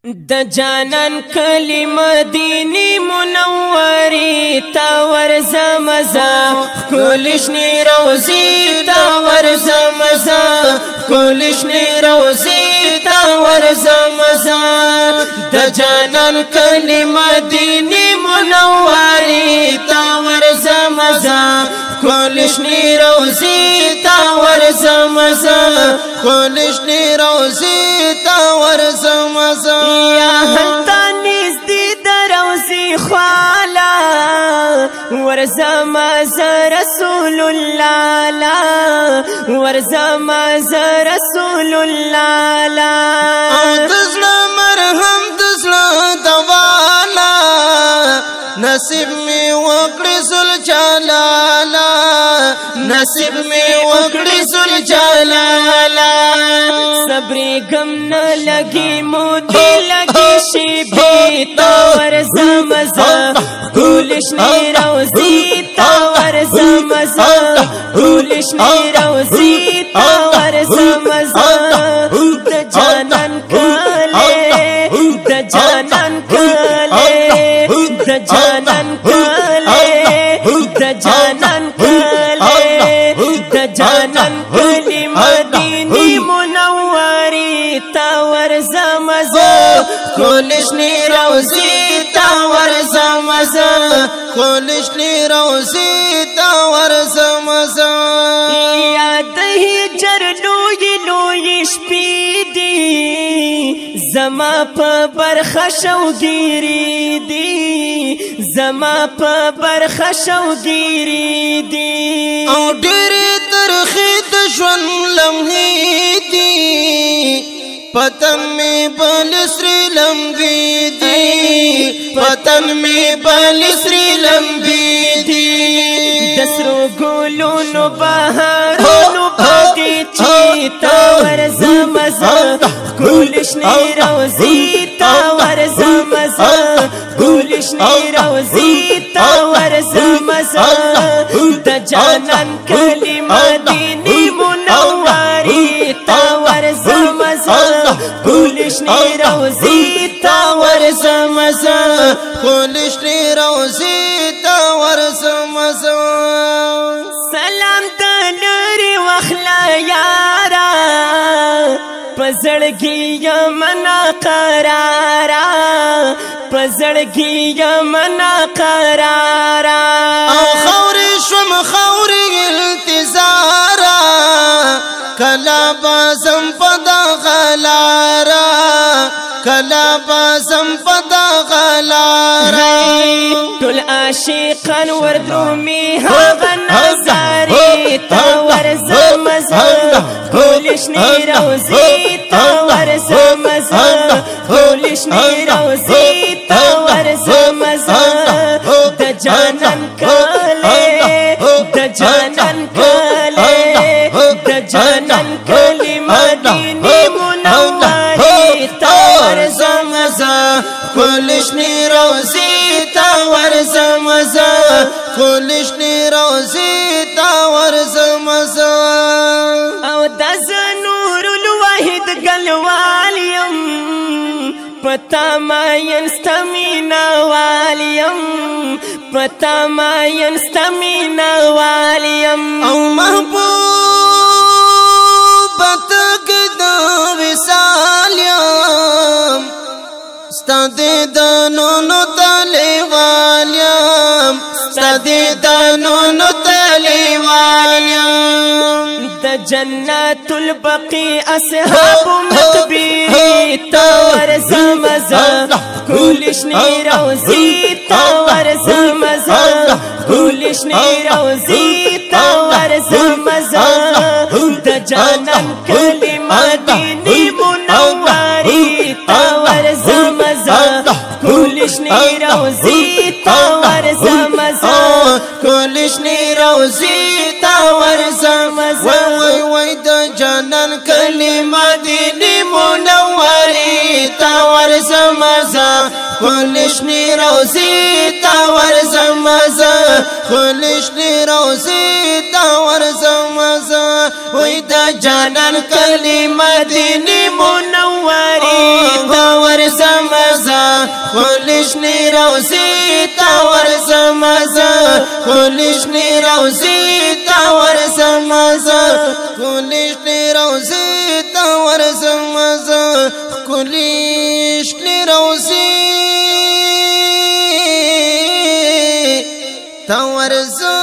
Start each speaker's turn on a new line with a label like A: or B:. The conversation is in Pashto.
A: د جانان کلی مدینی منوری تا ورزمزا کلشنی روزی تا ورزمزا کلشنی روزی تا ورزمزا د جانان کلی مدینی منوری تا ورزمزا کلشنی روزی تا ورزمزا کلشنی روزی تا ورزمزا یا حتا نزدی دروزی خوالا ورزمز رسول الله لا ورزمز رسول الله لا او دزلا مرهم دزلا دوالا نصیب می وکړی زل جلالا نصیب می وکړی زل جلالا صبر غم نه لګي مودي لګي شي به تا ورزمزا کلشنی روزی تا ورزمزا کلشنی روزی تا ورزمزا د جانان کله د جانان کله د جانان کله د جانان کله د جانان کلی مدینی منوری تا ورزمزا کلشنی روزی تا ورزمزا کلشنی روزی تا ورزمزا یاد هجر لوی لوی شپې دی زما په برخه شوګيري دی زما په برخه شوګيري دی او ډېرې ترخې د ژوند لمحې دي پتن می بل سری لمبی دی پتن می بل سری لمبی دی دسرو گلونو بهارونو پاکی چی تا ورزمزا کلشنی روزی تا ورزمزا کلشنی روزی تا ورزمزا د جانان کلی مدینی منوری تا ورزمزا کلشنی روزی تا ورزمزا کلشنی روزی تا ورزمزا سلام دلری وخلا یارا پزړګي یمنا قرارا پزړګي یمنا قرارا او خوري شم خوري التزارا کلا بازم پدا غلارا کلا بازم پدا غلارا ټول عاشقان وردومي هغه نظاري تا ورزمزا کلشنی روزی تا ورزمزا کلشنی روزی تا ورزمزا د جانان کله د جانان کله د جانان کلی مدینی منوری تا ورزمزا کلشنی روزی تا ورزمزا کلشنی روزی تا ورزمزا او دز نور الواحد گلوالیم پتا ما ینستمینا والیم پتا ما ینستمینا والیم او محبوب بتگدا وسالیم ستادی دانونو تلی والیم ستادی دانونو تلی والیم د جنت البقی اصحاب مقبی تا ورزمزا کلشنی روزی تا ورزمزا کلشنی روزی تا ورزمزا د جانان کلی مدینی منوری تا ورزمزا کلشنی روزی تا ورزمزا کلشنی روزی تا ورزمزا وای وای د جانان کلی مدینی منوری تا ورزمزا کلشنی روزی تا ورزمزا کلشنی روزی تا ورزمزا وای د جانان کلی مدینی منوری تا ورزمزا ورزمزا خلشنی روزی تا ورزمزا خلشنی روزی تا ورزمزا خلشنی روزی تا ورزمزا خلشنی روزی تا ورزمزا